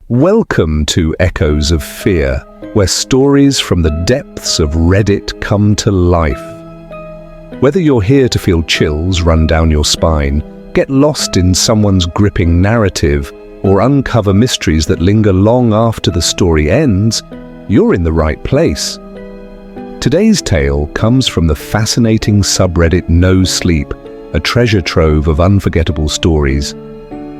Welcome to Echoes of Fear, where stories from the depths of Reddit come to life. Whether you're here to feel chills run down your spine, get lost in someone's gripping narrative, or uncover mysteries that linger long after the story ends, you're in the right place. Today's tale comes from the fascinating subreddit No Sleep, a treasure trove of unforgettable stories.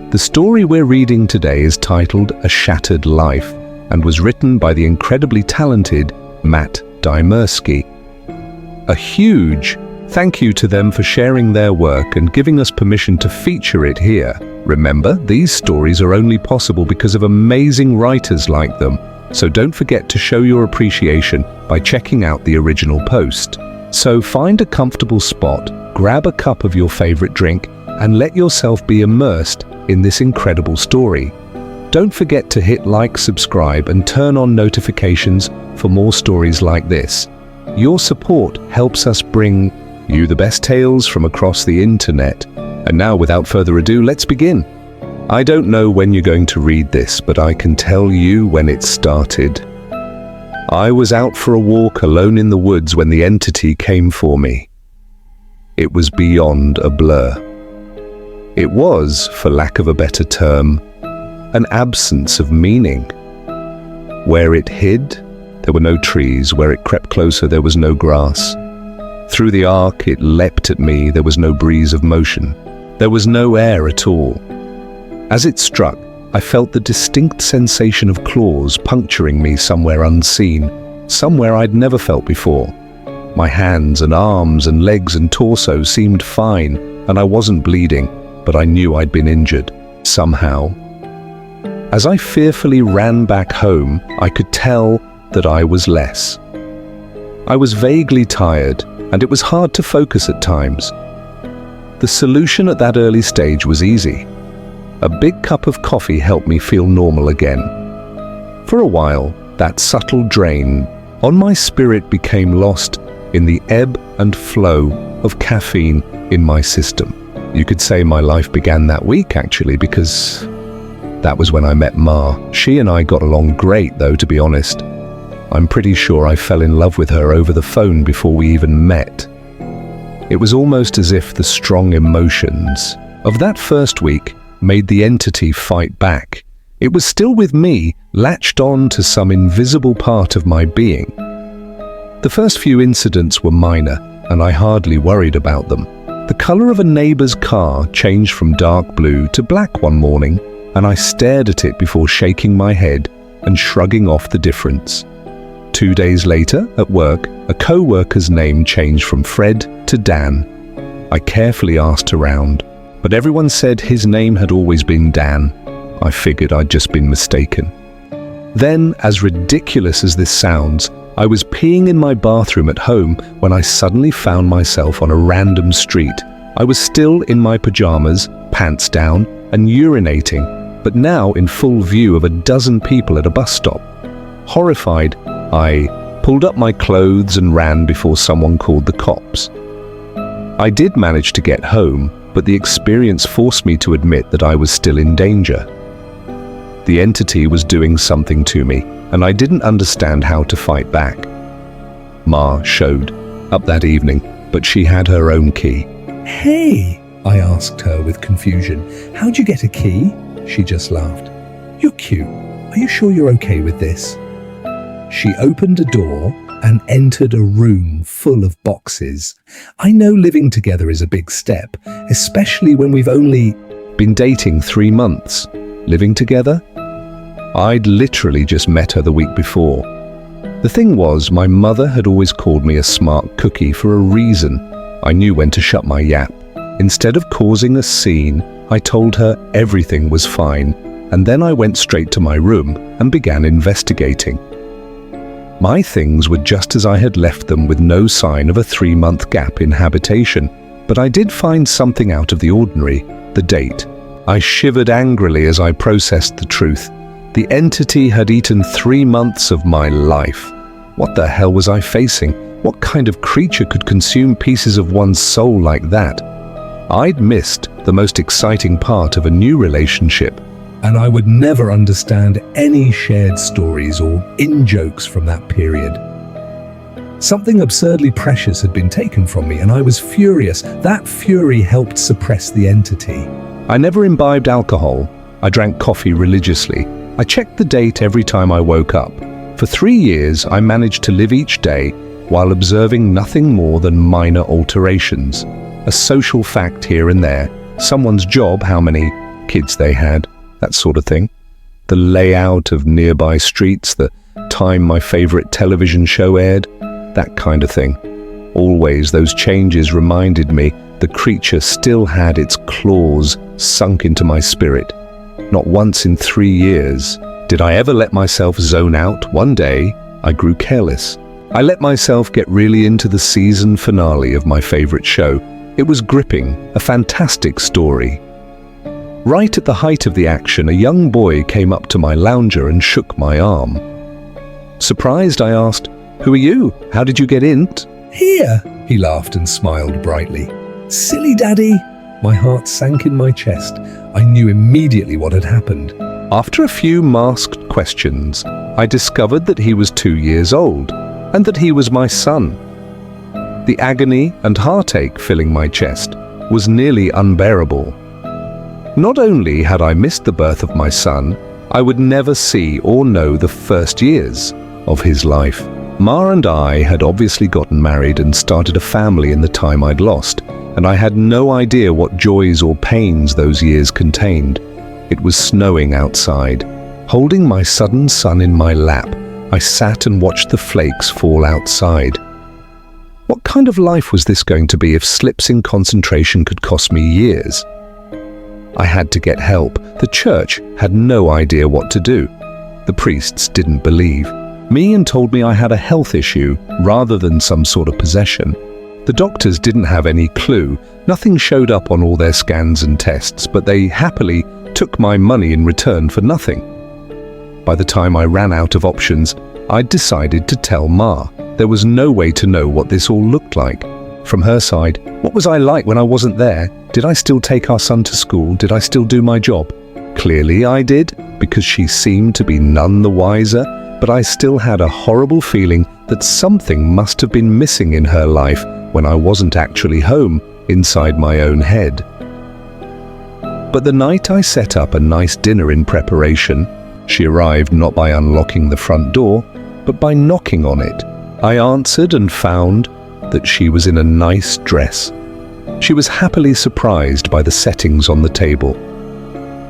The story we're reading today is titled A Shattered Life and was written by the incredibly talented Matt Dymersky. A huge thank you to them for sharing their work and giving us permission to feature it here. Remember, these stories are only possible because of amazing writers like them, so don't forget to show your appreciation by checking out the original post. So find a comfortable spot, grab a cup of your favorite drink, and let yourself be immersed in this incredible story. Don't forget to hit like, subscribe, and turn on notifications for more stories like this. Your support helps us bring you the best tales from across the internet. And now, without further ado, let's begin. I don't know when you're going to read this, but I can tell you when it started. I was out for a walk alone in the woods when the entity came for me. It was beyond a blur. It was, for lack of a better term, an absence of meaning. Where it hid, there were no trees. Where it crept closer, there was no grass. Through the arc, it leapt at me. There was no breeze of motion. There was no air at all. As it struck, I felt the distinct sensation of claws puncturing me somewhere unseen, somewhere I'd never felt before. My hands and arms and legs and torso seemed fine, and I wasn't bleeding, but I knew I'd been injured, somehow. As I fearfully ran back home, I could tell that I was less. I was vaguely tired, and it was hard to focus at times. The solution at that early stage was easy. A big cup of coffee helped me feel normal again. For a while, that subtle drain on my spirit became lost in the ebb and flow of caffeine in my system. You could say my life began that week, actually, because that was when I met Ma. She and I got along great, though, to be honest. I'm pretty sure I fell in love with her over the phone before we even met. It was almost as if the strong emotions of that first week made the entity fight back. It was still with me, latched on to some invisible part of my being. The first few incidents were minor, and I hardly worried about them. The color of a neighbor's car changed from dark blue to black one morning, and I stared at it before shaking my head and shrugging off the difference. 2 days later, at work, a co-worker's name changed from Fred to Dan. I carefully asked around, but everyone said his name had always been Dan. I figured I'd just been mistaken. Then, as ridiculous as this sounds, I was peeing in my bathroom at home when I suddenly found myself on a random street. I was still in my pajamas, pants down, and urinating, but now in full view of a dozen people at a bus stop. Horrified, I pulled up my clothes and ran before someone called the cops. I did manage to get home, but the experience forced me to admit that I was still in danger. The entity was doing something to me, and I didn't understand how to fight back. Ma showed up that evening, but she had her own key. Hey, I asked her with confusion. How'd you get a key? She just laughed. You're cute. Are you sure you're okay with this? She opened a door and entered a room full of boxes. I know living together is a big step, especially when we've only been dating 3 months. Living together? I'd literally just met her the week before. The thing was, my mother had always called me a smart cookie for a reason. I knew when to shut my yap. Instead of causing a scene, I told her everything was fine, and then I went straight to my room and began investigating. My things were just as I had left them, with no sign of a 3-month gap in habitation, but I did find something out of the ordinary: the date. I shivered angrily as I processed the truth. The entity had eaten 3 months of my life. What the hell was I facing? What kind of creature could consume pieces of one's soul like that? I'd missed the most exciting part of a new relationship. and I would never understand any shared stories or in-jokes from that period. Something absurdly precious had been taken from me, and I was furious. That fury helped suppress the entity. I never imbibed alcohol. I drank coffee religiously. I checked the date every time I woke up. For 3 years, I managed to live each day while observing nothing more than minor alterations. A social fact here and there, someone's job, how many kids they had, that sort of thing. The layout of nearby streets, the time my favorite television show aired, that kind of thing. Always those changes reminded me the creature still had its claws sunk into my spirit. Not once in 3 years did I ever let myself zone out. One day, I grew careless. I let myself get really into the season finale of my favorite show. It was gripping, a fantastic story. Right at the height of the action, a young boy came up to my lounger and shook my arm. Surprised, I asked, "Who are you? How did you get in?" "Here," he laughed and smiled brightly. "Silly daddy." My heart sank in my chest. I knew immediately what had happened. After a few masked questions, I discovered that he was 2 years old and that he was my son. The agony and heartache filling my chest was nearly unbearable. Not only had I missed the birth of my son, I would never see or know the first years of his life. Ma and I had obviously gotten married and started a family in the time I'd lost, and I had no idea what joys or pains those years contained. It was snowing outside. Holding my sudden son in my lap, I sat and watched the flakes fall outside. What kind of life was this going to be if slips in concentration could cost me years? I had to get help. The church had no idea what to do. The priests didn't believe me and told me I had a health issue rather than some sort of possession. The doctors didn't have any clue. Nothing showed up on all their scans and tests, but they happily took my money in return for nothing. By the time I ran out of options, I'd decided to tell Ma. There was no way to know what this all looked like. From her side, what was I like when I wasn't there? Did I still take our son to school? Did I still do my job? Clearly I did, because she seemed to be none the wiser, but I still had a horrible feeling that something must have been missing in her life when I wasn't actually home, inside my own head. But the night I set up a nice dinner in preparation, she arrived not by unlocking the front door, but by knocking on it. I answered and found that she was in a nice dress. She was happily surprised by the settings on the table.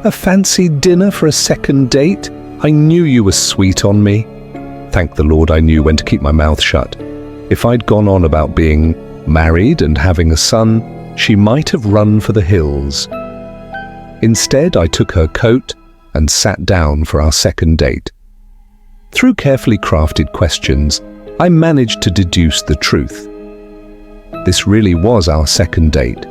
"A fancy dinner for a second date? I knew you were sweet on me." Thank the Lord I knew when to keep my mouth shut. If I'd gone on about being married and having a son, she might have run for the hills. Instead, I took her coat and sat down for our second date. Through carefully crafted questions, I managed to deduce the truth. This really was our second date.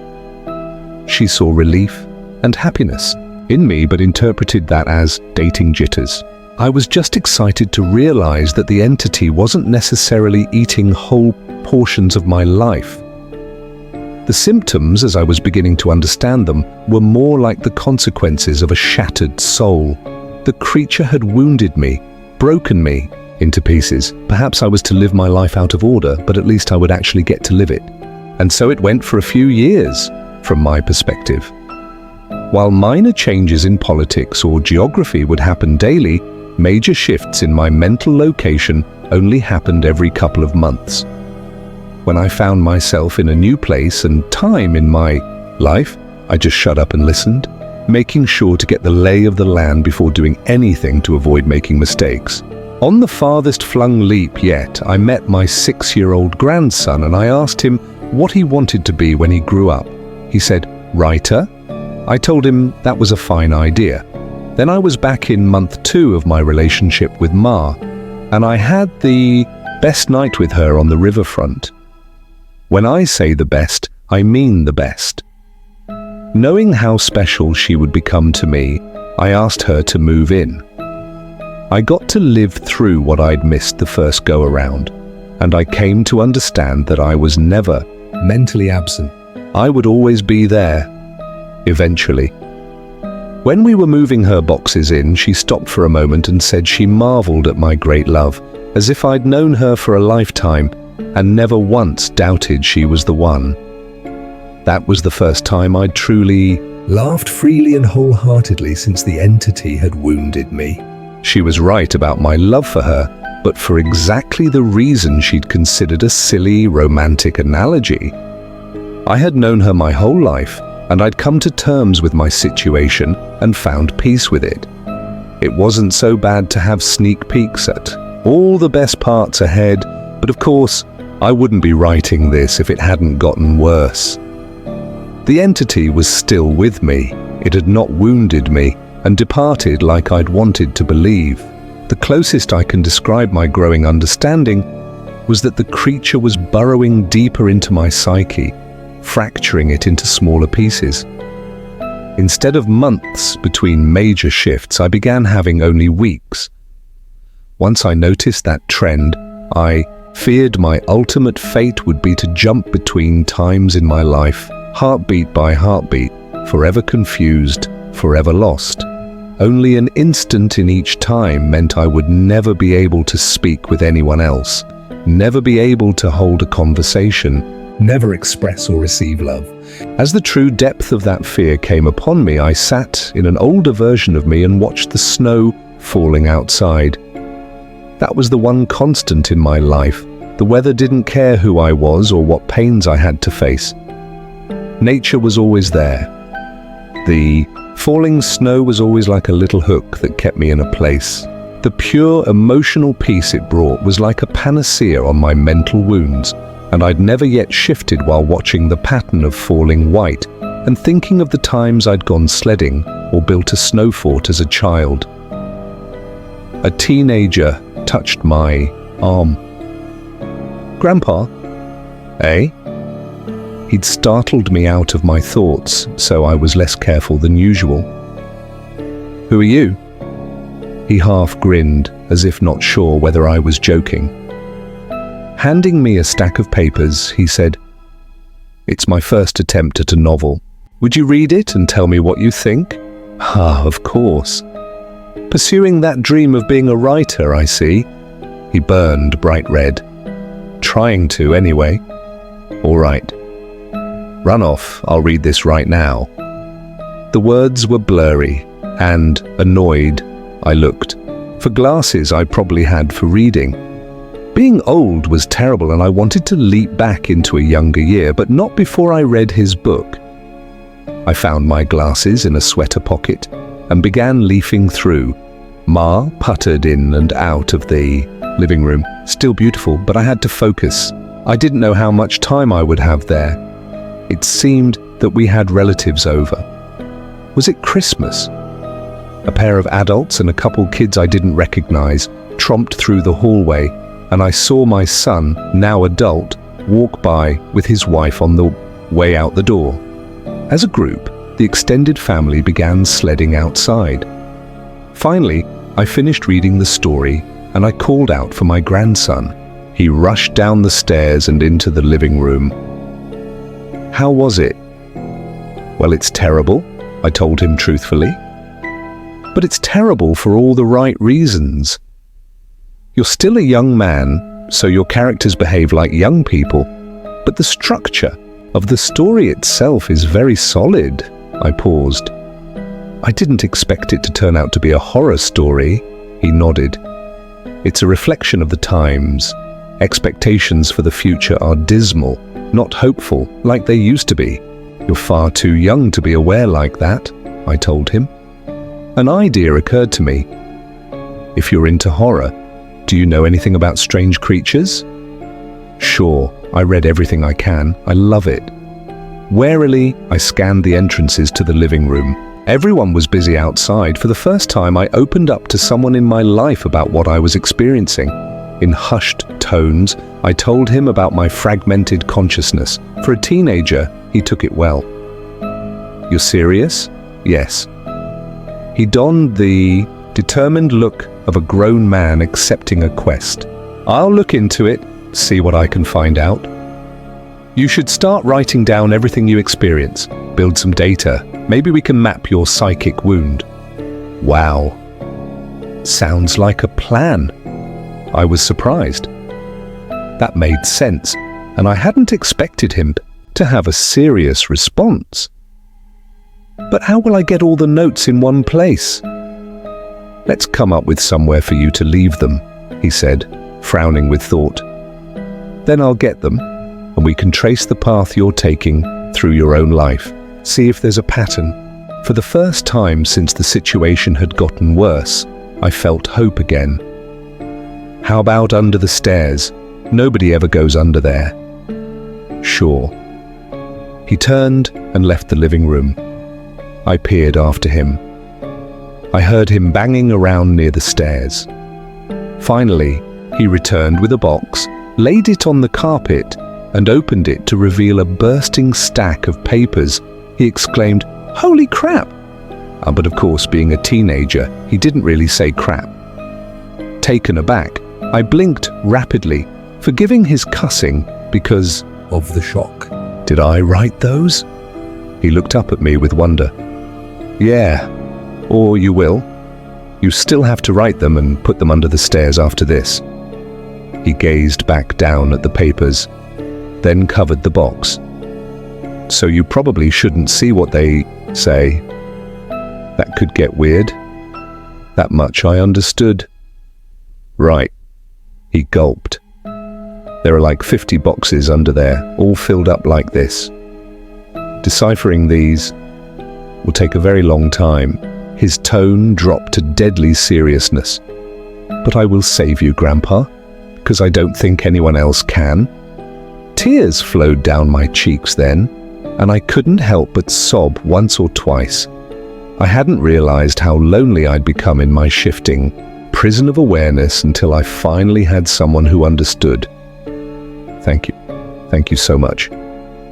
She saw relief and happiness in me, but interpreted that as dating jitters. I was just excited to realize that the entity wasn't necessarily eating whole portions of my life. The symptoms, as I was beginning to understand them, were more like the consequences of a shattered soul. The creature had wounded me, broken me into pieces. Perhaps I was to live my life out of order, but at least I would actually get to live it. And so it went for a few years, from my perspective. While minor changes in politics or geography would happen daily, major shifts in my mental location only happened every couple of months. When I found myself in a new place and time in my life, I just shut up and listened, making sure to get the lay of the land before doing anything to avoid making mistakes. On the farthest flung leap yet, I met my 6-year-old grandson and I asked him what he wanted to be when he grew up. He said, "Writer?" I told him that was a fine idea. Then I was back in month 2 of my relationship with Ma, and I had the best night with her on the riverfront. When I say the best, I mean the best. Knowing how special she would become to me, I asked her to move in. I got to live through what I'd missed the first go-around, and I came to understand that I was never mentally absent. I would always be there, eventually. When we were moving her boxes in, she stopped for a moment and said she marveled at my great love, as if I'd known her for a lifetime and never once doubted she was the one. That was the first time I'd truly laughed freely and wholeheartedly since the entity had wounded me. She was right about my love for her, but for exactly the reason she'd considered a silly, romantic analogy. I had known her my whole life, and I'd come to terms with my situation and found peace with it. It wasn't so bad to have sneak peeks at all the best parts ahead, but of course, I wouldn't be writing this if it hadn't gotten worse. The entity was still with me. It had not wounded me and departed like I'd wanted to believe. The closest I can describe my growing understanding was that the creature was burrowing deeper into my psyche, fracturing it into smaller pieces. Instead of months between major shifts, I began having only weeks. Once I noticed that trend, I feared my ultimate fate would be to jump between times in my life, heartbeat by heartbeat, forever confused, forever lost. Only an instant in each time meant I would never be able to speak with anyone else, never be able to hold a conversation, never express or receive love. As the true depth of that fear came upon me, I sat in an older version of me and watched the snow falling outside. That was the one constant in my life. The weather didn't care who I was or what pains I had to face. Nature was always there. The falling snow was always like a little hook that kept me in a place. The pure emotional peace it brought was like a panacea on my mental wounds, and I'd never yet shifted while watching the pattern of falling white and thinking of the times I'd gone sledding or built a snow fort as a child. A teenager touched my arm. "Grandpa?" "Eh?" He'd startled me out of my thoughts, so I was less careful than usual. "Who are you?" He half grinned, as if not sure whether I was joking. Handing me a stack of papers, he said, "It's my first attempt at a novel. Would you read it and tell me what you think?" "Ah, of course. Pursuing that dream of being a writer, I see." He burned bright red. "Trying to, anyway." "All right. Run off, I'll read this right now." The words were blurry, and, annoyed, I looked. For glasses I probably had for reading. Being old was terrible, and I wanted to leap back into a younger year, but not before I read his book. I found my glasses in a sweater pocket and began leafing through. Ma puttered in and out of the living room. Still beautiful, but I had to focus. I didn't know how much time I would have there. It seemed that we had relatives over. Was it Christmas? A pair of adults and a couple kids I didn't recognize tromped through the hallway, and I saw my son, now adult, walk by with his wife on the way out the door. As a group, the extended family began sledding outside. Finally, I finished reading the story, and I called out for my grandson. He rushed down the stairs and into the living room. "How was it?" "Well, it's terrible," I told him truthfully. "But it's terrible for all the right reasons. You're still a young man, so your characters behave like young people, but the structure of the story itself is very solid." I paused. "I didn't expect it to turn out to be a horror story." He nodded. "It's a reflection of the times. Expectations for the future are dismal, not hopeful like they used to be. You're far too young to be aware like that," I told him. An idea occurred to me. "If you're into horror, do you know anything about strange creatures?" "Sure, I read everything I can. I love it." Warily, I scanned the entrances to the living room. Everyone was busy outside. For the first time, I opened up to someone in my life about what I was experiencing. In hushed tones, I told him about my fragmented consciousness. For a teenager, he took it well. "You're serious?" "Yes." He donned the determined look of a grown man accepting a quest. "I'll look into it, see what I can find out. You should start writing down everything you experience, build some data. Maybe we can map your psychic wound." Wow. Sounds like a plan. I was surprised. That made sense, and I hadn't expected him to have a serious response. "But how will I get all the notes in one place?" "Let's come up with somewhere for you to leave them," he said, frowning with thought. "Then I'll get them, and we can trace the path you're taking through your own life. See if there's a pattern." For the first time since the situation had gotten worse, I felt hope again. "How about under the stairs? Nobody ever goes under there." "Sure." He turned and left the living room. I peered after him. I heard him banging around near the stairs. Finally, he returned with a box, laid it on the carpet, and opened it to reveal a bursting stack of papers. He exclaimed, "Holy crap!" But of course, being a teenager, he didn't really say crap. Taken aback, I blinked rapidly, forgiving his cussing because of the shock. "Did I write those?" He looked up at me with wonder. "Yeah, or you will. You still have to write them and put them under the stairs after this." He gazed back down at the papers, then covered the box. "So you probably shouldn't see what they say. That could get weird." That much I understood. "Right." He gulped. "There are like 50 boxes under there, all filled up like this. Deciphering these will take a very long time." His tone dropped to deadly seriousness. "But I will save you, Grandpa, because I don't think anyone else can." Tears flowed down my cheeks then, and I couldn't help but sob once or twice. I hadn't realized how lonely I'd become in my shifting prison of awareness until I finally had someone who understood. Thank you. Thank you so much."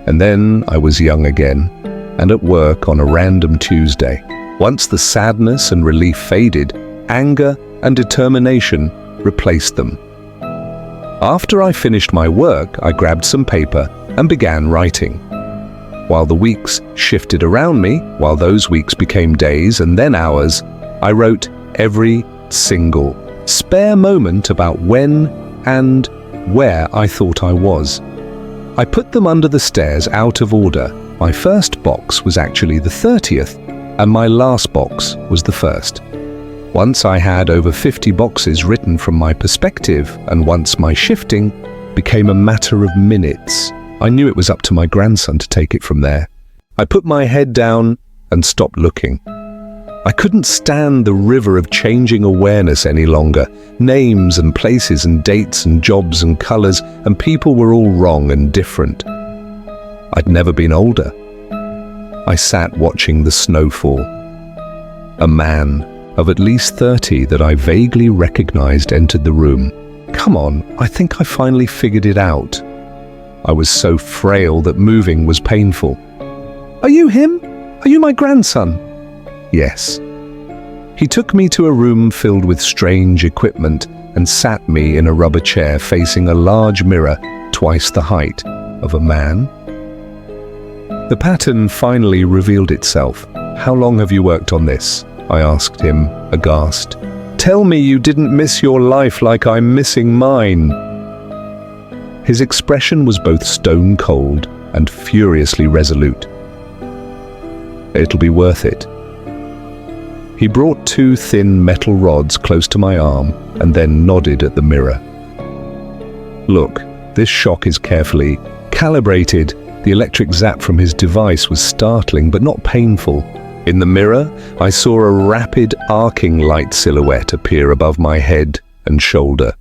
And then I was young again, and at work on a random Tuesday. Once the sadness and relief faded, anger and determination replaced them. After I finished my work, I grabbed some paper and began writing. While the weeks shifted around me, while those weeks became days and then hours, I wrote every single spare moment about when and where I thought I was. I put them under the stairs out of order. My first box was actually the 30th, and my last box was the first. Once I had over 50 boxes written from my perspective, and once my shifting became a matter of minutes, I knew it was up to my grandson to take it from there. I put my head down and stopped looking. I couldn't stand the river of changing awareness any longer. Names and places and dates and jobs and colors and people were all wrong and different. I'd never been older. I sat watching the snow fall. A man of at least 30 that I vaguely recognized entered the room. "Come on, I think I finally figured it out." I was so frail that moving was painful. "Are you him? Are you my grandson?" "Yes." He took me to a room filled with strange equipment and sat me in a rubber chair facing a large mirror twice the height of a man. The pattern finally revealed itself. "How long have you worked on this?" I asked him, aghast. "Tell me you didn't miss your life like I'm missing mine." His expression was both stone cold and furiously resolute. "It'll be worth it." He brought 2 thin metal rods close to my arm and then nodded at the mirror. "Look, this shock is carefully calibrated." The electric zap from his device was startling but not painful. In the mirror, I saw a rapid arcing light silhouette appear above my head and shoulder.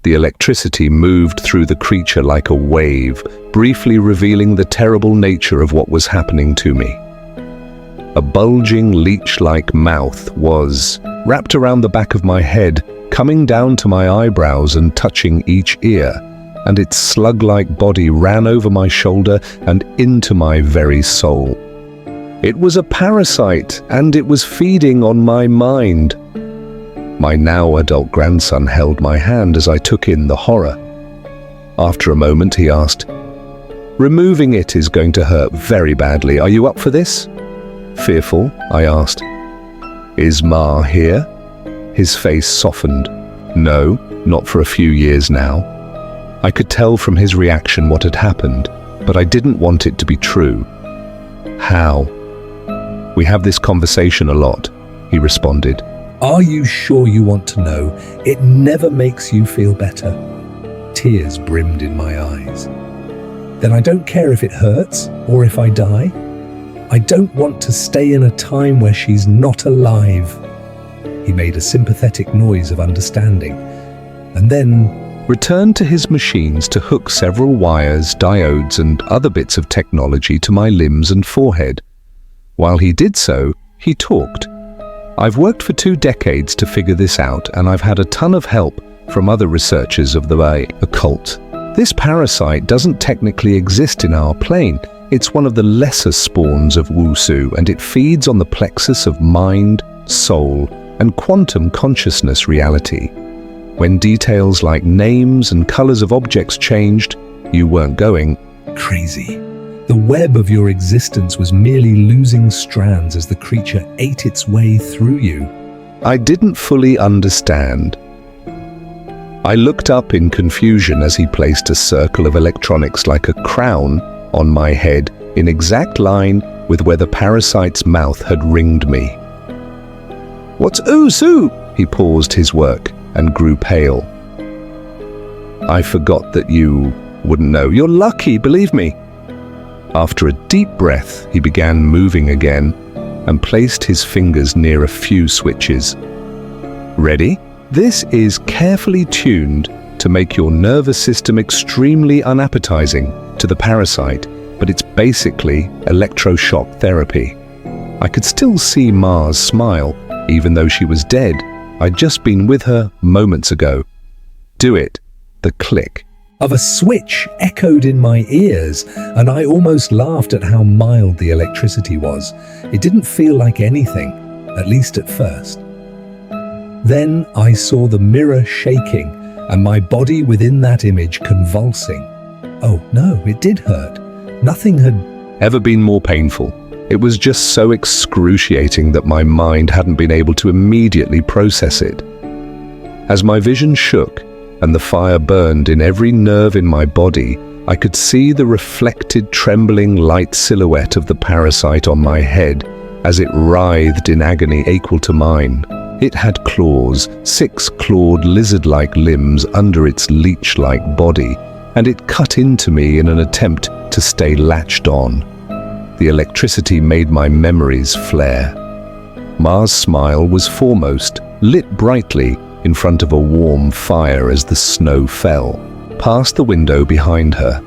The electricity moved through the creature like a wave, briefly revealing the terrible nature of what was happening to me. A bulging leech-like mouth was wrapped around the back of my head, coming down to my eyebrows and touching each ear, and its slug-like body ran over my shoulder and into my very soul. It was a parasite, and it was feeding on my mind. My now adult grandson held my hand as I took in the horror. After a moment, he asked, "Removing it is going to hurt very badly. Are you up for this?" Fearful? I asked. Is Ma here? His face softened. No, not for a few years now. I could tell from his reaction what had happened, but I didn't want it to be true. How? We have this conversation a lot, he responded. Are you sure you want to know? It never makes you feel better. Tears brimmed in my eyes. Then I don't care if it hurts or if I die. I don't want to stay in a time where she's not alive. He made a sympathetic noise of understanding, and then returned to his machines to hook several wires, diodes, and other bits of technology to my limbs and forehead. While he did so, he talked. I've worked for 2 decades to figure this out, and I've had a ton of help from other researchers of the occult. This parasite doesn't technically exist in our plane. It's one of the lesser spawns of Wusu, and it feeds on the plexus of mind, soul, and quantum consciousness reality. When details like names and colors of objects changed, you weren't going crazy. The web of your existence was merely losing strands as the creature ate its way through you. I didn't fully understand. I looked up in confusion as he placed a circle of electronics like a crown on my head in exact line with where the parasite's mouth had ringed me. What's Usu? He paused his work and grew pale. I forgot that you wouldn't know. You're lucky, believe me. After a deep breath, he began moving again and placed his fingers near a few switches. Ready? This is carefully tuned to make your nervous system extremely unappetizing to the parasite, but it's basically electroshock therapy. I could still see Ma's smile, even though she was dead. I'd just been with her moments ago. Do it. The click of a switch echoed in my ears, and I almost laughed at how mild the electricity was. It didn't feel like anything, at least at first. Then I saw the mirror shaking, and my body within that image convulsing. Oh no, it did hurt. Nothing had ever been more painful. It was just so excruciating that my mind hadn't been able to immediately process it. As my vision shook and the fire burned in every nerve in my body, I could see the reflected, trembling light silhouette of the parasite on my head as it writhed in agony equal to mine. It had claws, 6 clawed lizard-like limbs under its leech-like body, and it cut into me in an attempt to stay latched on. The electricity made my memories flare. Ma's smile was foremost, lit brightly in front of a warm fire as the snow fell, past the window behind her.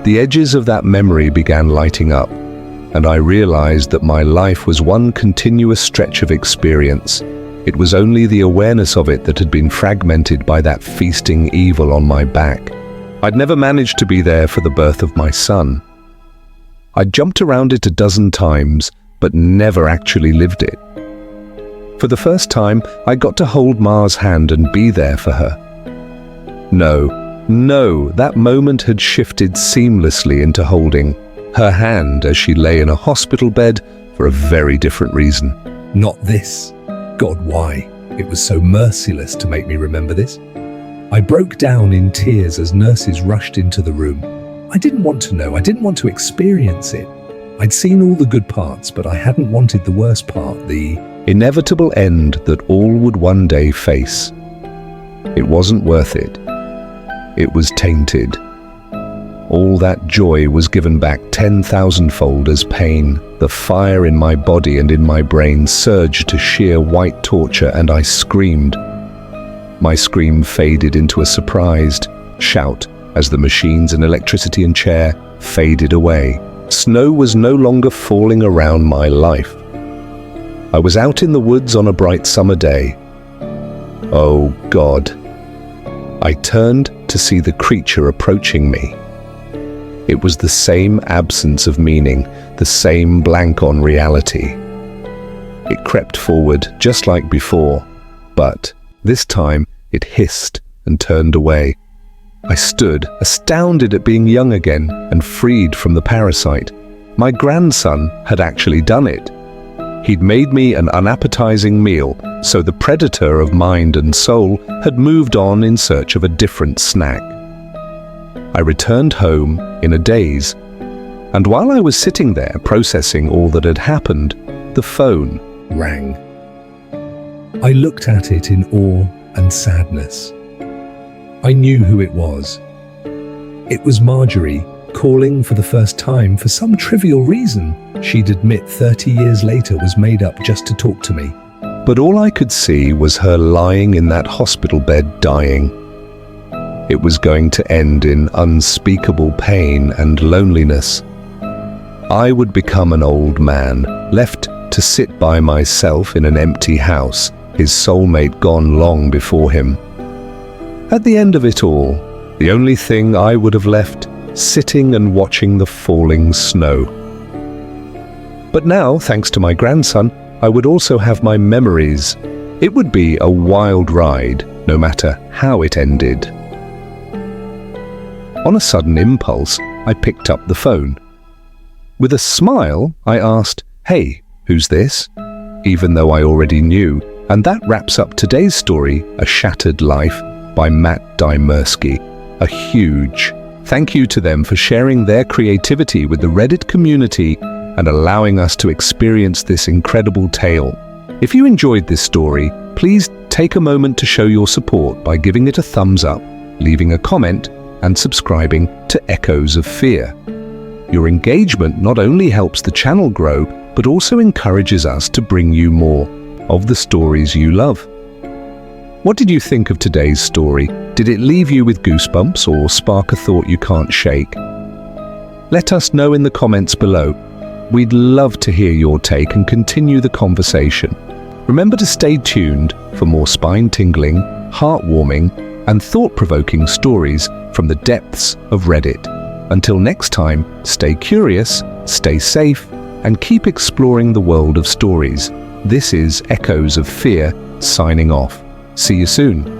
The edges of that memory began lighting up, and I realized that my life was one continuous stretch of experience. It was only the awareness of it that had been fragmented by that feasting evil on my back. I'd never managed to be there for the birth of my son. I'd jumped around it a dozen times, but never actually lived it. For the first time, I got to hold Ma's hand and be there for her. No, that moment had shifted seamlessly into holding her hand as she lay in a hospital bed for a very different reason. Not this. God, why? It was so merciless to make me remember this. I broke down in tears as nurses rushed into the room. I didn't want to know. I didn't want to experience it. I'd seen all the good parts, but I hadn't wanted the worst part, the inevitable end that all would one day face. It wasn't worth it. It was tainted. All that joy was given back 10,000-fold as pain. The fire in my body and in my brain surged to sheer white torture, and I screamed. My scream faded into a surprised shout as the machines and electricity and chair faded away. Snow was no longer falling around my life. I was out in the woods on a bright summer day. Oh God. I turned to see the creature approaching me. It was the same absence of meaning, the same blank on reality. It crept forward just like before, but this time it hissed and turned away. I stood, astounded at being young again and freed from the parasite. My grandson had actually done it. He'd made me an unappetizing meal, so the predator of mind and soul had moved on in search of a different snack. I returned home in a daze, and while I was sitting there processing all that had happened, the phone rang. I looked at it in awe and sadness. I knew who it was. It was Marjorie, calling for the first time for some trivial reason she'd admit 30 years later was made up just to talk to me. But all I could see was her lying in that hospital bed dying. It was going to end in unspeakable pain and loneliness. I would become an old man, left to sit by myself in an empty house, his soulmate gone long before him. At the end of it all, the only thing I would have left, sitting and watching the falling snow. But now, thanks to my grandson, I would also have my memories. It would be a wild ride, no matter how it ended. On a sudden impulse, I picked up the phone. With a smile, I asked, "Hey, who's this?" Even though I already knew. And that wraps up today's story, A Shattered Life, by Matt Dymersky. A huge thank you to them for sharing their creativity with the Reddit community and allowing us to experience this incredible tale. If you enjoyed this story, please take a moment to show your support by giving it a thumbs up, leaving a comment, and subscribing to Echoes of Fear. Your engagement not only helps the channel grow, but also encourages us to bring you more of the stories you love. What did you think of today's story? Did it leave you with goosebumps or spark a thought you can't shake? Let us know in the comments below. We'd love to hear your take and continue the conversation. Remember to stay tuned for more spine-tingling, heartwarming, and thought-provoking stories from the depths of Reddit. Until next time, stay curious, stay safe, and keep exploring the world of stories. This is Echoes of Fear, signing off. See you soon.